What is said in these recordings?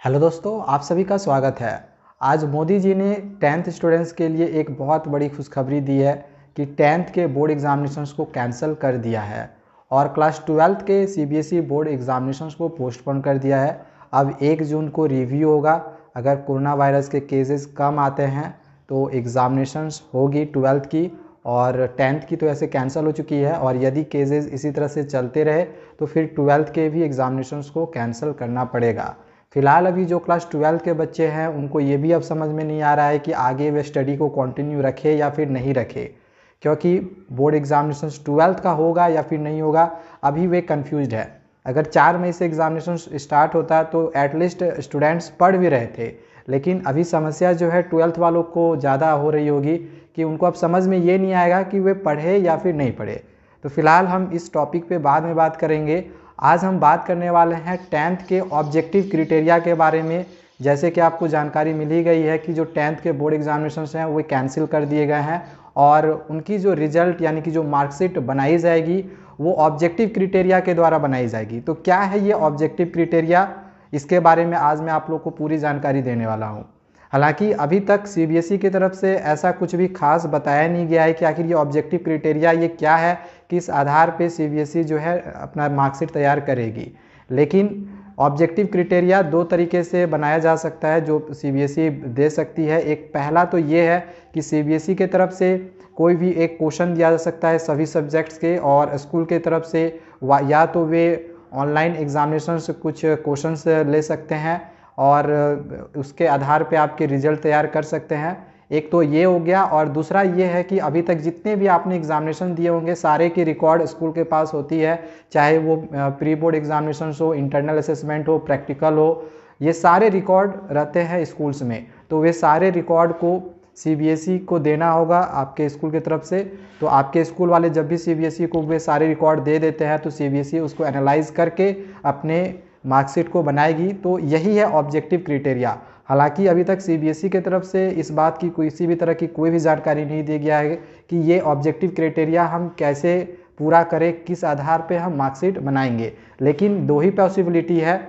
Hello दोस्तों, आप सभी का स्वागत है। आज मोदी जी ने 10th स्टूडेंट्स के लिए एक बहुत बड़ी खुशखबरी दी है कि 10th के बोर्ड एग्जामिनेशंस को कैंसिल कर दिया है और क्लास 12th के सीबीएसई बोर्ड एग्जामिनेशंस को पोस्टपोन कर दिया है। अब 1 जून को रिव्यू होगा। अगर कोरोना वायरस के केसेस कम आते हैं तो एग्जामिनेशंस होगी 12th की, और 10th की तो ऐसे कैंसिल हो चुकी है। और यदि केसेस इसी तरह से चलते रहे तो फिर 12th के भी एग्जामिनेशंस को कैंसिल करना पड़ेगा। फिलहाल अभी जो क्लास 12th के बच्चे हैं उनको ये भी अब समझ में नहीं आ रहा है कि आगे वे स्टडी को कंटिन्यू रखे या फिर नहीं रखे, क्योंकि बोर्ड एग्जामिनेशन 12th का होगा या फिर नहीं होगा, अभी वे कंफ्यूज्ड है। अगर 4 मई से एग्जामिनेशन स्टार्ट होता तो एटलीस्ट स्टूडेंट्स पढ़ भी रहे थे, लेकिन अभी समस्या जो है 12th वालों को ज़्यादा हो रही होगी कि उनको अब समझ में ये नहीं आएगा कि वे पढ़े या फिर नहीं पढ़े। तो फिलहाल हम इस टॉपिक पे बाद में बात करेंगे। आज हम बात करने वाले हैं 10th के ऑब्जेक्टिव क्राइटेरिया के बारे में। जैसे कि आपको जानकारी मिल ही गई है कि जो 10th के बोर्ड एग्जामिनेशंस हैं वो कैंसिल कर दिए गए हैं और उनकी जो रिजल्ट यानी कि जो मार्कशीट बनाई जाएगी वो ऑब्जेक्टिव क्राइटेरिया के द्वारा बनाई जाएगी। तो क्या है ये ऑब्जेक्टिव क्राइटेरिया, इसके बारे में आज मैं आप लोग को पूरी जानकारी देने वाला हूँ। हालांकि अभी तक सीबीएसई की तरफ से ऐसा कुछ भी खास बताया नहीं गया है कि आखिर ये ऑब्जेक्टिव क्राइटेरिया ये क्या है, किस आधार पे सीबीएसई जो है अपना मार्कशीट तैयार करेगी। लेकिन ऑब्जेक्टिव क्राइटेरिया 2 तरीके से बनाया जा सकता है जो सीबीएसई दे सकती है। एक पहला तो ये है कि सीबीएसई के तरफ से कोई भी एक क्वेश्चन दिया जा सकता है सभी सब्जेक्ट्स के, और स्कूल के तरफ से या तो वे ऑनलाइन एग्जामिनेशन से कुछ क्वेश्चंस ले सकते हैं और उसके आधार पे आपके रिजल्ट तैयार कर सकते हैं। एक तो ये हो गया, और दूसरा ये है कि अभी तक जितने भी आपने एग्जामिनेशन दिए होंगे सारे की रिकॉर्ड स्कूल के पास होती है, चाहे वो प्री बोर्ड एग्जामिनेशन हो, इंटरनल असेसमेंट हो, प्रैक्टिकल हो, ये सारे रिकॉर्ड रहते हैं स्कूल्स में। तो वे सारे रिकॉर्ड को सीबीएसई को देना होगा आपके स्कूल की तरफ से। तो आपके स्कूल वाले जब भी सीबीएसई को वे सारे रिकॉर्ड दे देते हैं तो सीबीएसई उसको एनालाइज करके अपने मार्कशीट को बनाएगी। तो यही है ऑब्जेक्टिव क्राइटेरिया। हालांकि अभी तक सीबीएसई की तरफ से इस बात की किसी भी तरह की कोई भी जानकारी नहीं दी गया है कि ये ऑब्जेक्टिव क्राइटेरिया हम कैसे पूरा करें, किस आधार पे हम मार्कशीट बनाएंगे। लेकिन 2 ही पॉसिबिलिटी है,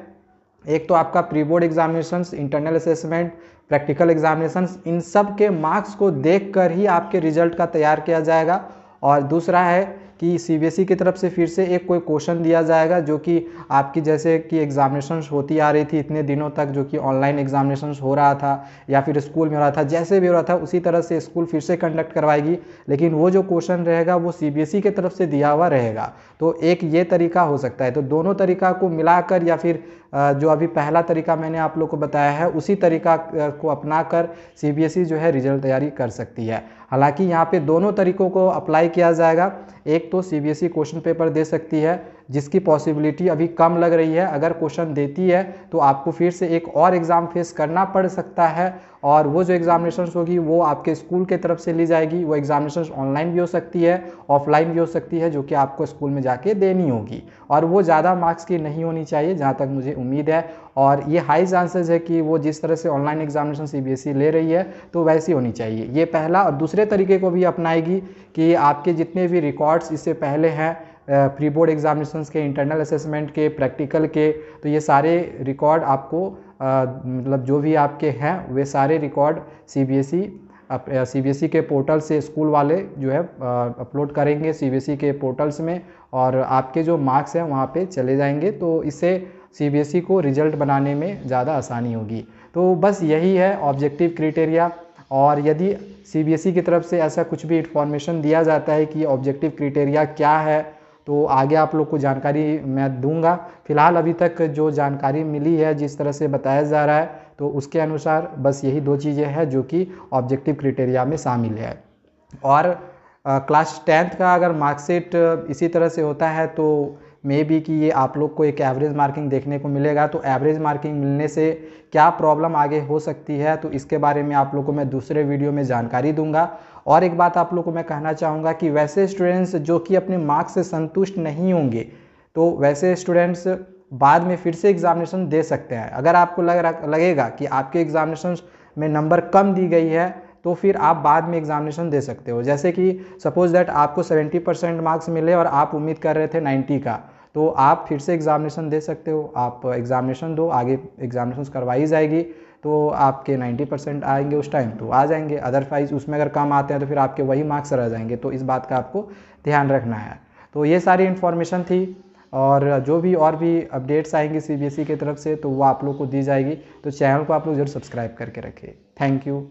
एक तो आपका pre board examinations, internal assessment, practical examinations, इन सब के मार्क्स को देखकर ही आपके रिजल्ट का तैयार किया जाएगा। और दूसरा है कि सीबीएसई की तरफ से फिर से एक कोई क्वेश्चन दिया जाएगा जो कि आपकी जैसे कि एग्जामिनेशंस होती आ रही थी इतने दिनों तक, जो कि ऑनलाइन एग्जामिनेशंस हो रहा था या फिर स्कूल में हो रहा था, जैसे भी हो रहा था उसी तरह से स्कूल फिर से कंडक्ट करवाएगी, लेकिन वो जो क्वेश्चन रहेगा वो सीबीएसई की तरफ से दिया हुआ रहेगा। तो एक ये तरीका हो सकता है। तो दोनों तरीका को मिलाकर या फिर जो अभी पहला तरीका मैंने आप लोग को बताया है उसी तरीका को अपनाकर सीबीएसई जो है रिजल्ट तैयारी कर सकती है। हालांकि यहाँ पे दोनों तरीकों को अप्लाई किया जाएगा। एक तो सीबीएसई क्वेश्चन पेपर दे सकती है जिसकी पॉसिबिलिटी अभी कम लग रही है। अगर क्वेश्चन देती है तो आपको फिर से एक और एग्ज़ाम फेस करना पड़ सकता है, और वो जो एग्जामिनेशन होगी वो आपके स्कूल के तरफ से ली जाएगी। वो एग्जामिनेशन ऑनलाइन भी हो सकती है, ऑफलाइन भी हो सकती है, जो कि आपको स्कूल में जाके देनी होगी, और वो ज़्यादा मार्क्स की नहीं होनी चाहिए जहाँ तक मुझे उम्मीद है। और ये हाई चांसेस है कि वो जिस तरह से ऑनलाइन एग्जामिनेशन सीबीएसई ले रही है तो वैसी होनी चाहिए। ये पहला। और दूसरे तरीके को भी अपनाएगी कि आपके जितने भी रिकॉर्ड्स इससे पहले हैं प्री बोर्ड एग्जामिनेशंस के, इंटरनल असेसमेंट के, प्रैक्टिकल के, तो ये सारे रिकॉर्ड आपको मतलब जो भी आपके हैं वे सारे रिकॉर्ड सीबीएसई के पोर्टल से स्कूल वाले जो है अपलोड करेंगे सीबीएसई के पोर्टल्स में, और आपके जो मार्क्स हैं वहाँ पे चले जाएंगे। तो इससे सीबीएसई को रिजल्ट बनाने में ज़्यादा आसानी होगी। तो बस यही है ऑब्जेक्टिव क्राइटेरिया। और यदि सीबीएसई की तरफ से ऐसा कुछ भी इंफॉर्मेशन दिया जाता है कि ऑब्जेक्टिव क्राइटेरिया क्या है तो आगे आप लोग को जानकारी मैं दूंगा। फिलहाल अभी तक जो जानकारी मिली है, जिस तरह से बताया जा रहा है, तो उसके अनुसार बस यही 2 चीज़ें हैं जो कि ऑब्जेक्टिव क्राइटेरिया में शामिल है। और क्लास 10th का अगर मार्कशीट इसी तरह से होता है तो मे बी कि ये आप लोग को एक एवरेज मार्किंग देखने को मिलेगा। तो एवरेज मार्किंग मिलने से क्या प्रॉब्लम आगे हो सकती है, तो इसके बारे में आप लोग को मैं दूसरे वीडियो में जानकारी दूंगा। और एक बात आप लोग को मैं कहना चाहूँगा कि वैसे स्टूडेंट्स जो कि अपने मार्क्स से संतुष्ट नहीं होंगे तो वैसे स्टूडेंट्स बाद में फिर से एग्जामिनेशन दे सकते हैं। अगर आपको लगेगा कि आपके एग्जामिनेशन में नंबर कम दी गई है तो फिर आप बाद में एग्जामिनेशन दे सकते हो। जैसे कि सपोज दैट आपको 70% मार्क्स मिले और आप उम्मीद कर रहे थे 90 का, तो आप फिर से एग्ज़ामिनेशन दे सकते हो। आप एग्ज़ामिनेशन दो, आगे एग्ज़ामिनेशन करवाई जाएगी, तो आपके 90% आएंगे उस टाइम तो आ जाएंगे, अदरवाइज़ उसमें अगर कम आते हैं तो फिर आपके वही मार्क्स रह जाएंगे। तो इस बात का आपको ध्यान रखना है। तो ये सारी इन्फॉर्मेशन थी, और जो भी और भी अपडेट्स आएंगी CBSE की तरफ से तो वो आप लोग को दी जाएगी। तो चैनल को आप लोग जरूर सब्सक्राइब करके रखें। Thank you.